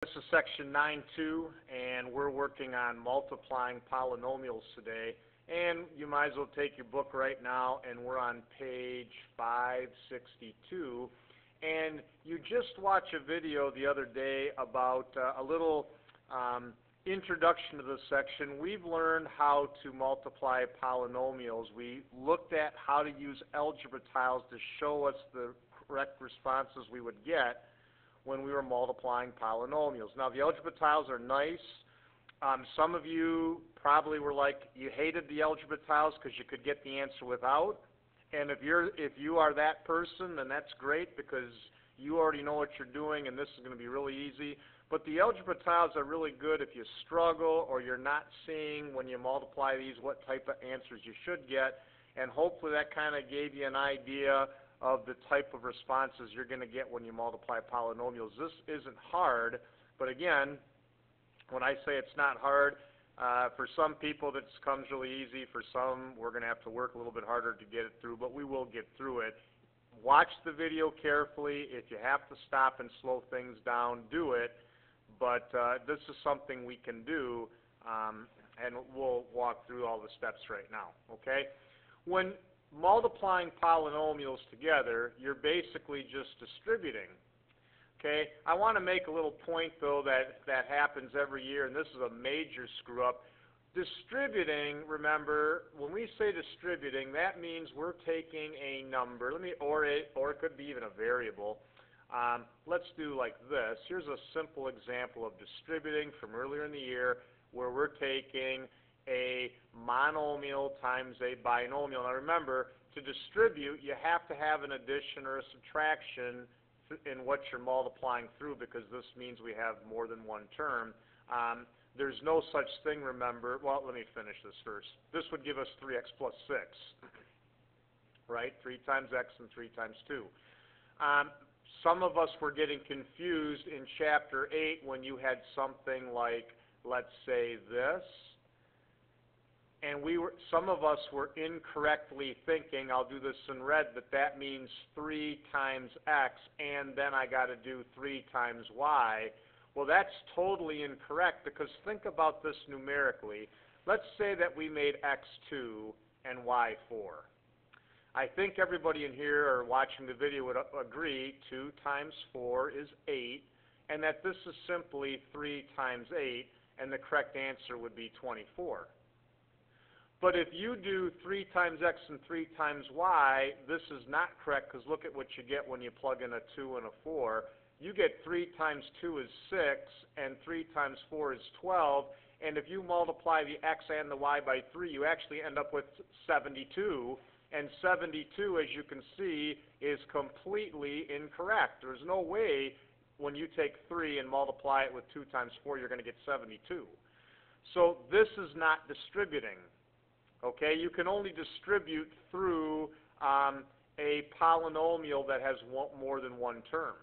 This is section 9.2, and we're working on multiplying polynomials today. And you might as well take your book right now, and we're on page 562. And you just watched a video the other day about a little introduction to this section. We've learned how to multiply polynomials. We looked at how to use algebra tiles to show us the correct responses we would get when we were multiplying polynomials. Now, the algebra tiles are nice. Some of you probably were like, you hated the algebra tiles because you could get the answer without. And if you are that person, then that's great because you already know what you're doing and this is going to be really easy. But the algebra tiles are really good if you struggle or you're not seeing when you multiply these what type of answers you should get. And hopefully that kind of gave you an idea of the type of responses you're going to get when you multiply polynomials. This isn't hard, but again, when I say it's not hard, for some people this comes really easy. For some, we're going to have to work a little bit harder to get it through, but we will get through it. Watch the video carefully. If you have to stop and slow things down, do it. But this is something we can do, and we'll walk through all the steps right now, okay? When multiplying polynomials together, you're basically just distributing. Okay, I want to make a little point though that happens every year, and this is a major screw up. Distributing, remember, when we say distributing, that means we're taking a number. Or it could be even a variable. Let's do like this. Here's a simple example of distributing from earlier in the year where we're taking a monomial times a binomial. Now remember, to distribute, you have to have an addition or a subtraction in what you're multiplying through, because this means we have more than one term. There's no such thing, remember. Well, let me finish this first. This would give us 3x plus 6, right? 3 times x and 3 times 2. Some of us were getting confused in chapter 8 when you had something like, let's say this, and some of us were incorrectly thinking, I'll do this in red, that means 3 times x, and then I got to do 3 times y. Well, that's totally incorrect, because think about this numerically. Let's say that we made x2 and y4. I think everybody in here or watching the video would agree 2 times 4 is 8, and that this is simply 3 times 8, and the correct answer would be 24. But if you do 3 times x and 3 times y, this is not correct, because look at what you get when you plug in a 2 and a 4. You get 3 times 2 is 6, and 3 times 4 is 12, and if you multiply the x and the y by 3, you actually end up with 72, and 72, as you can see, is completely incorrect. There's no way when you take 3 and multiply it with 2 times 4, you're going to get 72. So this is not distributing. Okay, you can only distribute through a polynomial that has more than one term.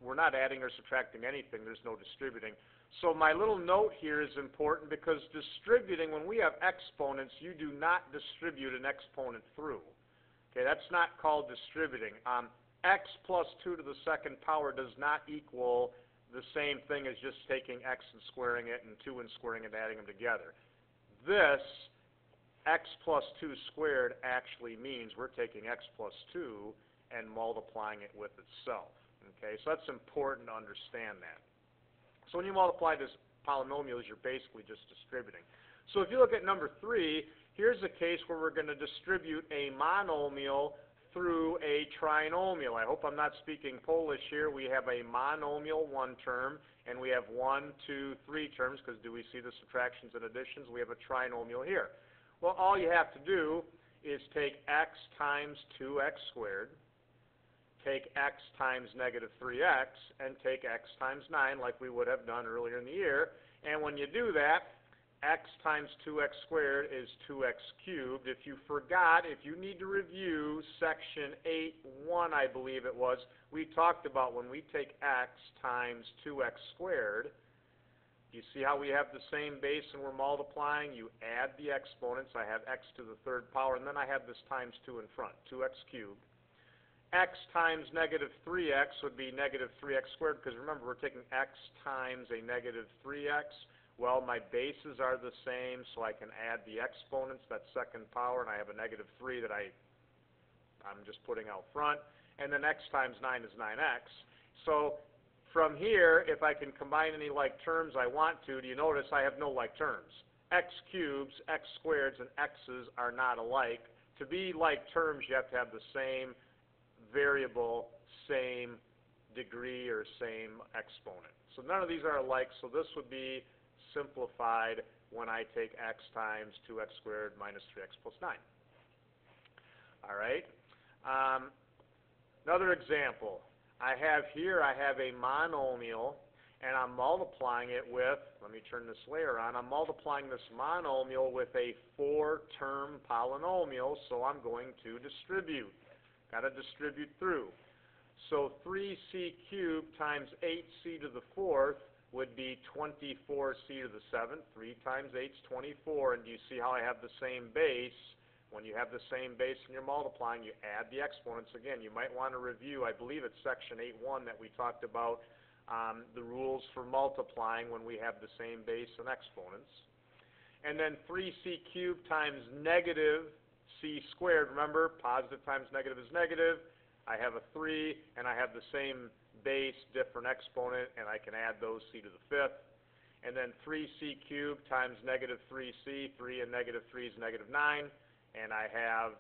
We're not adding or subtracting anything. There's no distributing. So my little note here is important, because distributing, when we have exponents, you do not distribute an exponent through. Okay, that's not called distributing. X plus 2 to the second power does not equal the same thing as just taking x and squaring it and 2 and squaring it and adding them together. This x plus 2 squared actually means we're taking x plus 2 and multiplying it with itself. Okay, so that's important to understand that. So when you multiply this polynomials, you're basically just distributing. So if you look at number 3, here's a case where we're going to distribute a monomial through a trinomial. I hope I'm not speaking Polish here. We have a monomial, one term, and we have 1, 2, 3 terms, because do we see the subtractions and additions? We have a trinomial here. Well, all you have to do is take x times 2x squared, take x times negative 3x, and take x times 9 like we would have done earlier in the year. And when you do that, x times 2x squared is 2x cubed. If you forgot, if you need to review section 8.1, I believe it was, we talked about when we take x times 2x squared, you see how we have the same base and we're multiplying? You add the exponents. I have x to the third power, and then I have this times 2 in front, 2x cubed. x times negative 3x would be negative 3x squared, because remember, we're taking x times a negative 3x. Well, my bases are the same, so I can add the exponents, that second power, and I have a negative 3 that I'm just putting out front. And then x times 9 is 9x. So from here, if I can combine any like terms I want to, do you notice I have no like terms? X cubes, x squareds, and x's are not alike. To be like terms, you have to have the same variable, same degree, or same exponent. So none of these are alike, so this would be simplified when I take x times 2x squared minus 3x plus 9. All right. Another example. I have a monomial, and I'm multiplying it with, let me turn this layer on, I'm multiplying this monomial with a 4-term polynomial, so I'm going to distribute. Got to distribute through. So 3c cubed times 8c to the 4th would be 24c to the 7th. 3 times 8 is 24, and do you see how I have the same base? When you have the same base and you're multiplying, you add the exponents. Again, you might want to review, I believe it's section 8.1 that we talked about the rules for multiplying when we have the same base and exponents. And then 3c cubed times negative c squared. Remember, positive times negative is negative. I have a 3, and I have the same base, different exponent, and I can add those, c to the 5th. And then 3c cubed times negative 3c, 3 and negative 3 is negative 9. And I have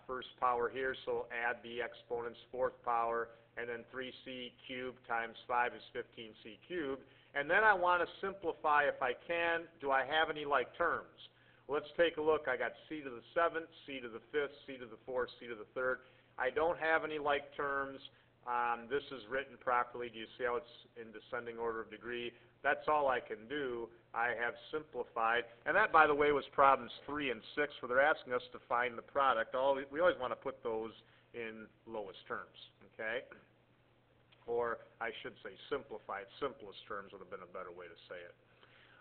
first power here, so add the exponents, 4th power, and then 3c cubed times 5 is 15c cubed. And then I want to simplify if I can. Do I have any like terms? Let's take a look. I got c to the 7th, c to the 5th, c to the 4th, c to the 3rd. I don't have any like terms. This is written properly. Do you see how it's in descending order of degree? That's all I can do. I have simplified. And that, by the way, was problems 3 and 6, where they're asking us to find the product. We always want to put those in lowest terms, okay? Or I should say simplified. Simplest terms would have been a better way to say it.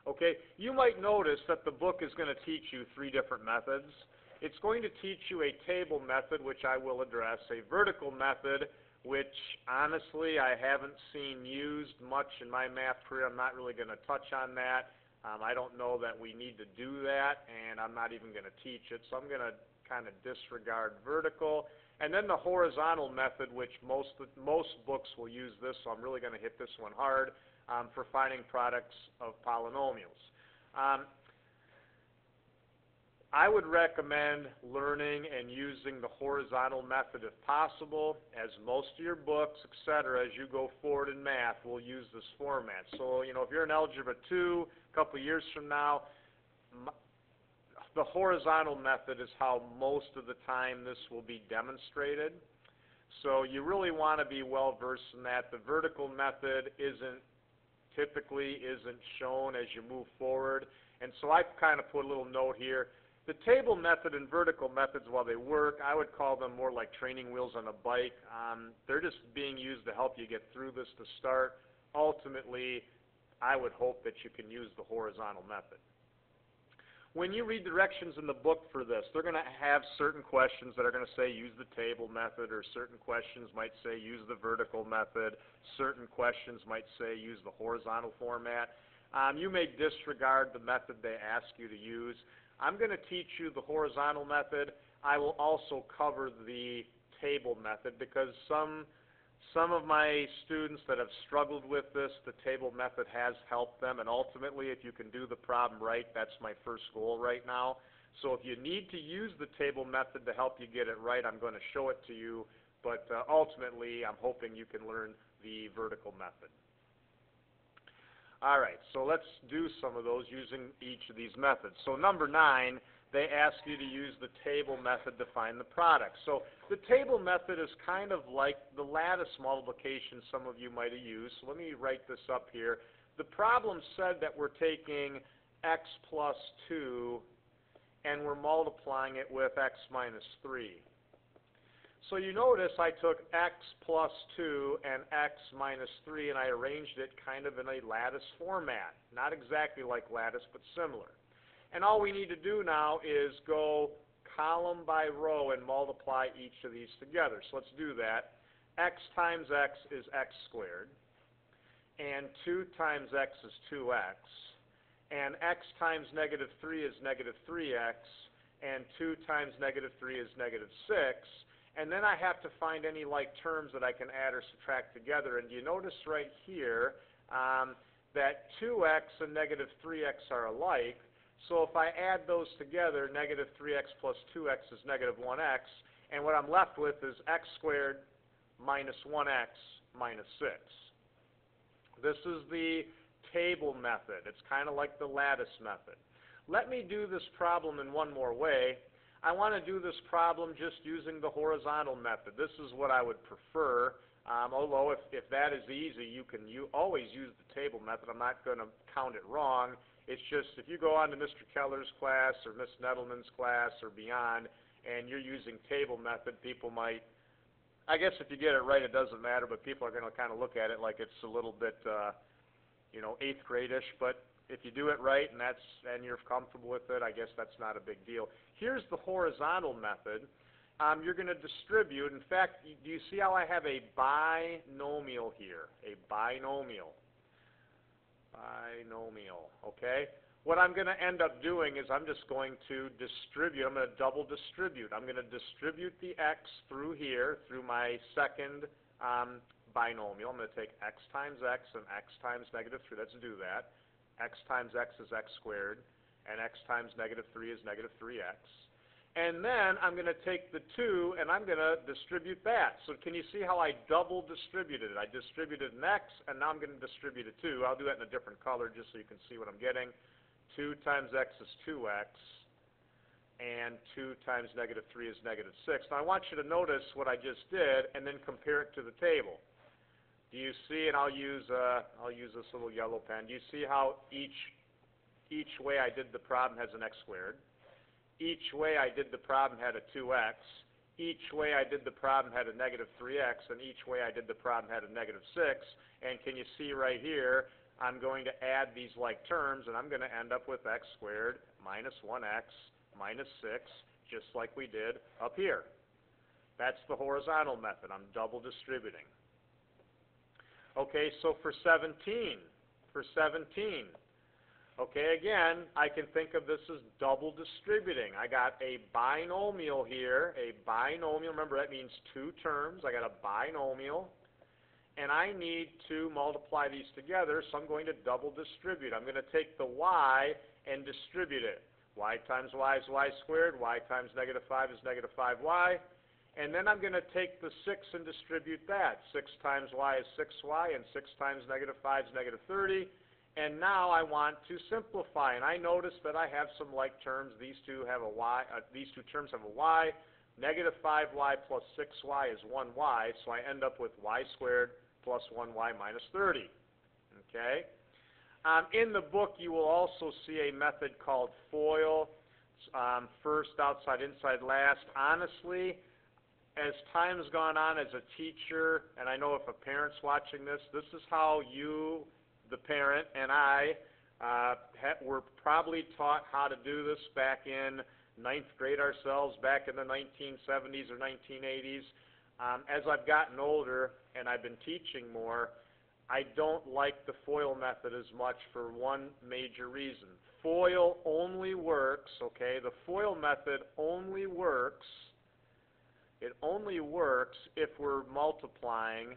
Okay, you might notice that the book is going to teach you 3 different methods. It's going to teach you a table method, which I will address, a vertical method, which honestly I haven't seen used much in my math career. I'm not really going to touch on that. I don't know that we need to do that, and I'm not even going to teach it, so I'm going to kind of disregard vertical. And then the horizontal method, which most books will use this, so I'm really going to hit this one hard, for finding products of polynomials. I would recommend learning and using the horizontal method if possible, as most of your books, etc., as you go forward in math, will use this format. So, you know, if you're in Algebra 2, a couple of years from now, the horizontal method is how most of the time this will be demonstrated. So you really want to be well versed in that. The vertical method typically isn't shown as you move forward. And so I've kind of put a little note here. The table method and vertical methods, while they work, I would call them more like training wheels on a bike. They're just being used to help you get through this to start. Ultimately, I would hope that you can use the horizontal method. When you read directions in the book for this, they're going to have certain questions that are going to say use the table method, or certain questions might say use the vertical method. Certain questions might say use the horizontal format. You may disregard the method they ask you to use. I'm going to teach you the horizontal method. I will also cover the table method, because some of my students that have struggled with this, the table method has helped them, and ultimately, if you can do the problem right, that's my first goal right now. So if you need to use the table method to help you get it right, I'm going to show it to you, but ultimately, I'm hoping you can learn the vertical method. All right, so let's do some of those using each of these methods. So number 9, they ask you to use the table method to find the product. So the table method is kind of like the lattice multiplication some of you might have used. So let me write this up here. The problem said that we're taking x plus 2 and we're multiplying it with x minus 3. So you notice I took x plus 2 and x minus 3, and I arranged it kind of in a lattice format. Not exactly like lattice, but similar. And all we need to do now is go column by row and multiply each of these together. So let's do that. X times x is x squared, and 2 times x is 2x, and x times negative 3 is negative 3x, and 2 times negative 3 is negative 6. And then I have to find any like terms that I can add or subtract together. And you notice right here that 2x and negative 3x are alike. So if I add those together, negative 3x plus 2x is negative 1x. And what I'm left with is x squared minus 1x minus 6. This is the table method. It's kind of like the lattice method. Let me do this problem in one more way. I want to do this problem just using the horizontal method. This is what I would prefer, although if that is easy, you always use the table method. I'm not going to count it wrong. It's just if you go on to Mr. Keller's class or Miss Nettleman's class or beyond and you're using table method, people might, I guess if you get it right, it doesn't matter, but people are going to kind of look at it like it's a little bit, 8th grade-ish, but if you do it right and you're comfortable with it, I guess that's not a big deal. Here's the horizontal method. You're going to distribute. In fact, do you see how I have a binomial here? A binomial. Binomial, okay? What I'm going to end up doing is I'm just going to distribute. I'm going to double distribute. I'm going to distribute the x through here, through my second binomial. I'm going to take x times x and x times negative 3. Let's do that. X times x is x squared, and x times negative 3 is negative 3x. And then I'm going to take the 2, and I'm going to distribute that. So can you see how I double distributed it? I distributed an x, and now I'm going to distribute a 2. I'll do that in a different color just so you can see what I'm getting. 2 times x is 2x, and 2 times negative 3 is negative 6. Now I want you to notice what I just did, and then compare it to the table. Do you see, and I'll use this little yellow pen, do you see how each way I did the problem has an x squared? Each way I did the problem had a 2x. Each way I did the problem had a negative 3x, and each way I did the problem had a negative 6. And can you see right here, I'm going to add these like terms, and I'm going to end up with x squared minus 1x minus 6, just like we did up here. That's the horizontal method. I'm double distributing. Okay, so for 17, okay, again, I can think of this as double distributing. I got a binomial here, a binomial. Remember, that means 2 terms. I got a binomial, and I need to multiply these together, so I'm going to double distribute. I'm going to take the y and distribute it. Y times y is y squared. Y times negative 5 is negative 5y. And then I'm going to take the 6 and distribute that. 6 times y is 6y, and 6 times negative 5 is negative 30. And now I want to simplify. And I notice that I have some like terms. These two have a y. These two terms have a y. Negative 5y plus 6y is 1y. So I end up with y squared plus 1y minus 30. Okay? In the book, you will also see a method called FOIL. First, outside, inside, last. Honestly, as time has gone on as a teacher, and I know if a parent's watching this, this is how you, the parent, and I were probably taught how to do this back in 9th grade ourselves, back in the 1970s or 1980s. As I've gotten older and I've been teaching more, I don't like the FOIL method as much for one major reason. FOIL only works, okay, the FOIL method only works. It only works if we're multiplying,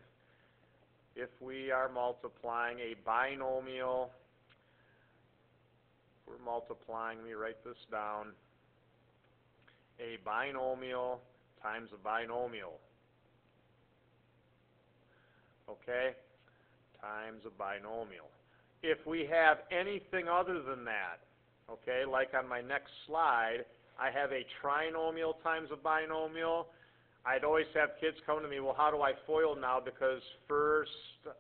if we are multiplying a binomial. We're multiplying, let me write this down, a binomial times a binomial. Okay? Times a binomial. If we have anything other than that, okay, like on my next slide, I have a trinomial times a binomial. I'd always have kids come to me, well, how do I FOIL now? Because first,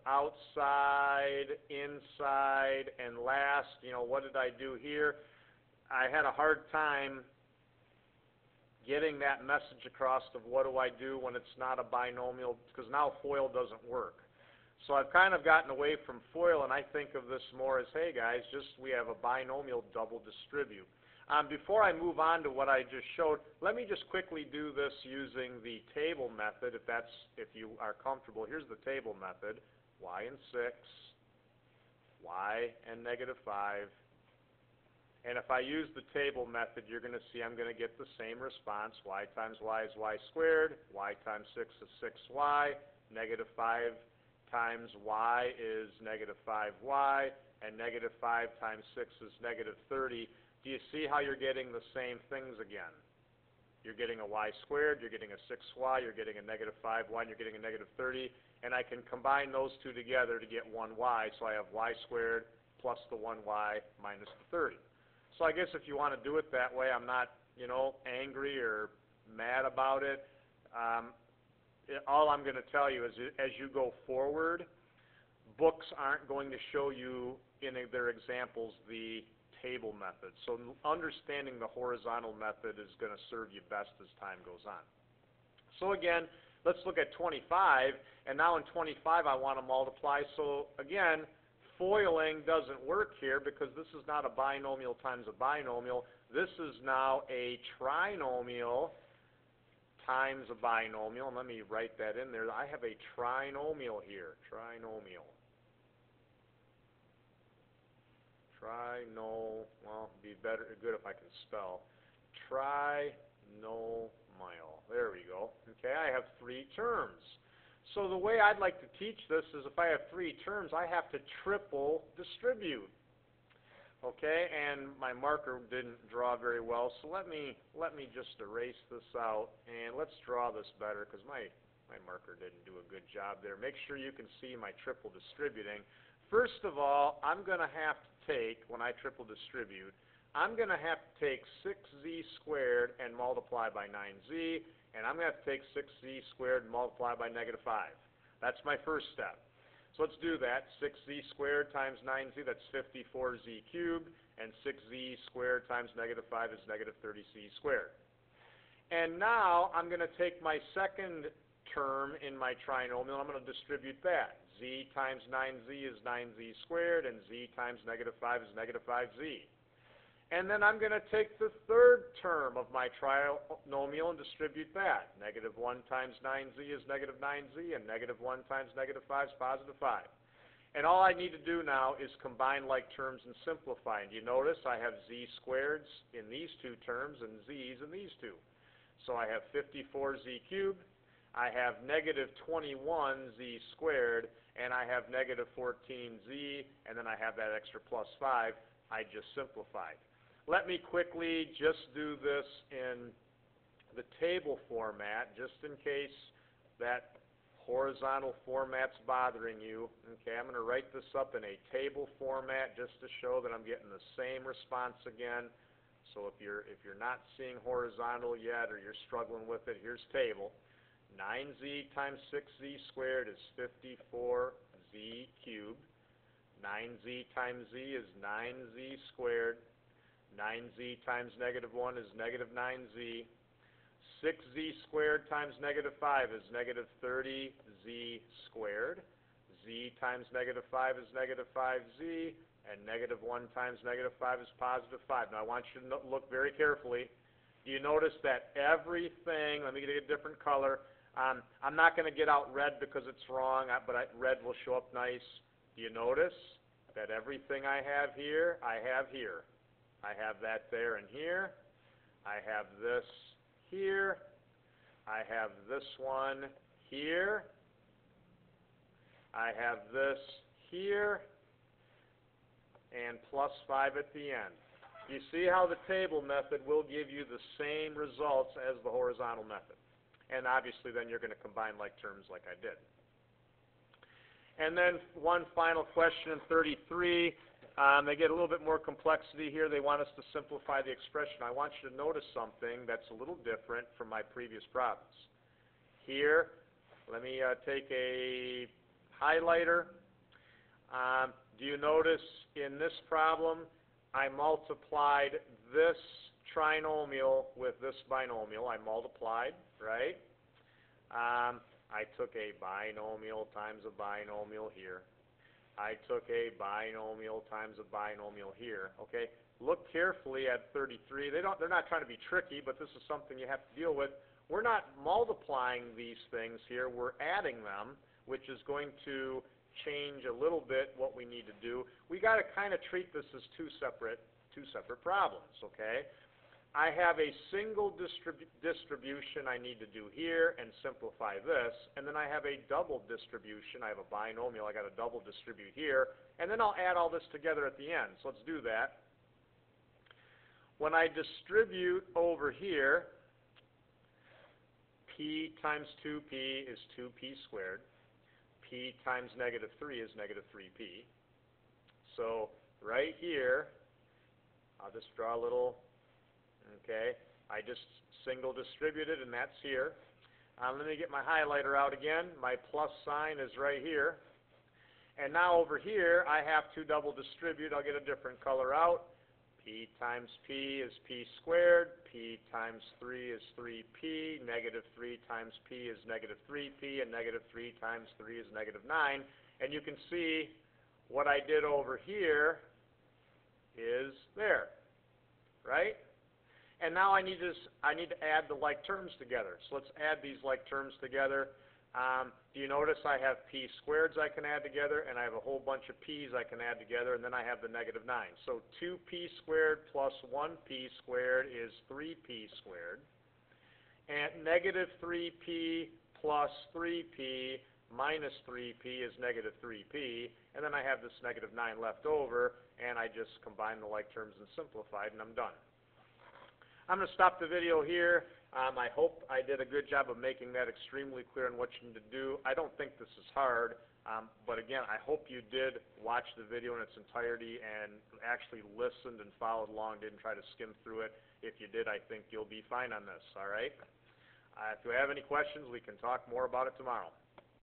outside, inside, and last, what did I do here? I had a hard time getting that message across of what do I do when it's not a binomial, because now FOIL doesn't work. So I've kind of gotten away from FOIL, and I think of this more as, hey guys, just we have a binomial double distribute. Before I move on to what I just showed, let me just quickly do this using the table method if you are comfortable. Here's the table method. Y and 6, y and negative 5. And if I use the table method, you're going to see I'm going to get the same response. Y times y is y squared. Y times 6 is 6y. Negative 5 times y is negative 5y. And negative 5 times 6 is negative 30. Do you see how you're getting the same things again? You're getting a y squared, you're getting a 6y, you're getting a negative 5y, and you're getting a negative 30. And I can combine those two together to get 1y. So I have y squared plus the 1y minus the 30. So I guess if you want to do it that way, I'm not, angry or mad about it. All I'm going to tell you is as you go forward, books aren't going to show you in their examples the table method. So understanding the horizontal method is going to serve you best as time goes on. So again, let's look at 25, and now in 25 I want to multiply. So again, foiling doesn't work here because this is not a binomial times a binomial. This is now a trinomial times a binomial. And let me write that in there. I have a trinomial here. Trinomial. Well, it'd be good if I can spell. Trinomial. There we go. Okay, I have 3 terms. So the way I'd like to teach this is if I have 3 terms, I have to triple distribute. Okay, and my marker didn't draw very well, so let me just erase this out, and let's draw this better because my marker didn't do a good job there. Make sure you can see my triple distributing. First of all, I'm going to have to take, when I triple distribute, I'm going to have to take 6z squared and multiply by 9z, and I'm going to have to take 6z squared and multiply by negative 5. That's my first step. So let's do that. 6z squared times 9z, that's 54z cubed, and 6z squared times negative 5 is negative 30z squared. And now I'm going to take my second term in my trinomial, and I'm going to distribute that. Z times 9z is 9z squared, and z times negative 5 is negative 5z. And then I'm going to take the third term of my trinomial and distribute that. Negative 1 times 9z is negative 9z, and negative 1 times negative 5 is positive 5. And all I need to do now is combine like terms and simplify. And you notice I have z squareds in these 2 terms and z's in these 2. So I have 54z cubed, I have negative 21z squared, and I have negative 14z, and then I have that extra plus 5 I just simplified. Let me quickly just do this in the table format, just in case that horizontal format's bothering you. Okay, I'm going to write this up in a table format just to show that I'm getting the same response again. So if you're not seeing horizontal yet or you're struggling with it, here's table. 9z times 6z squared is 54z cubed. 9z times z is 9z squared. 9z times negative 1 is negative 9z. 6z squared times negative 5 is negative 30z squared. Z times negative 5 is negative 5z. And negative 1 times negative 5 is positive 5. Now I want you to look very carefully. Do you notice that everything, let me get a different color. I'm not going to get out red because it's wrong, but red will show up nice. Do you notice that everything I have here, I have here? I have that there and here. I have this here. I have this one here. I have this here. And plus 5 at the end. You see how the table method will give you the same results as the horizontal method. And obviously then you're going to combine like terms like I did. And then one final question in 33. They get a little bit more complexity here. They want us to simplify the expression. I want you to notice something that's a little different from my previous problems. Here, let me take a highlighter. Do you notice in this problem, I multiplied this trinomial with this binomial. I multiplied, right? I took a binomial times a binomial here. I took a binomial times a binomial here, okay? Look carefully at 33. They're not trying to be tricky, but this is something you have to deal with. We're not multiplying these things here. We're adding them, which is going to change a little bit what we need to do. We got to kind of treat this as two separate problems, okay? I have a single distribution I need to do here and simplify this, and then I have a double distribution. I have a binomial. I got to double distribute here, and then I'll add all this together at the end. So let's do that. When I distribute over here, p times 2p is 2p squared. P times negative 3 is negative 3p. So right here, I'll just draw a little, okay, I just single distributed, and that's here. Let me get my highlighter out again. My plus sign is right here. And now over here, I have to double distribute. I'll get a different color out. P times p is p squared. P times 3 is 3p. Negative 3 times p is negative 3p. And negative 3 times 3 is negative 9. And you can see what I did over here is there, right? And now I need to add the like terms together. So let's add these like terms together. Do you notice I have p squareds I can add together, and I have a whole bunch of p's I can add together, and then I have the negative 9. So 2p squared plus 1p squared is 3p squared. And negative 3p plus 3p minus 3p is negative 3p. And then I have this negative 9 left over, and I just combine the like terms and simplified, and I'm done. I'm going to stop the video here. I hope I did a good job of making that extremely clear on what you need to do. I don't think this is hard, but again, I hope you did watch the video in its entirety and actually listened and followed along, didn't try to skim through it. If you did, I think you'll be fine on this, all right? If you have any questions, we can talk more about it tomorrow.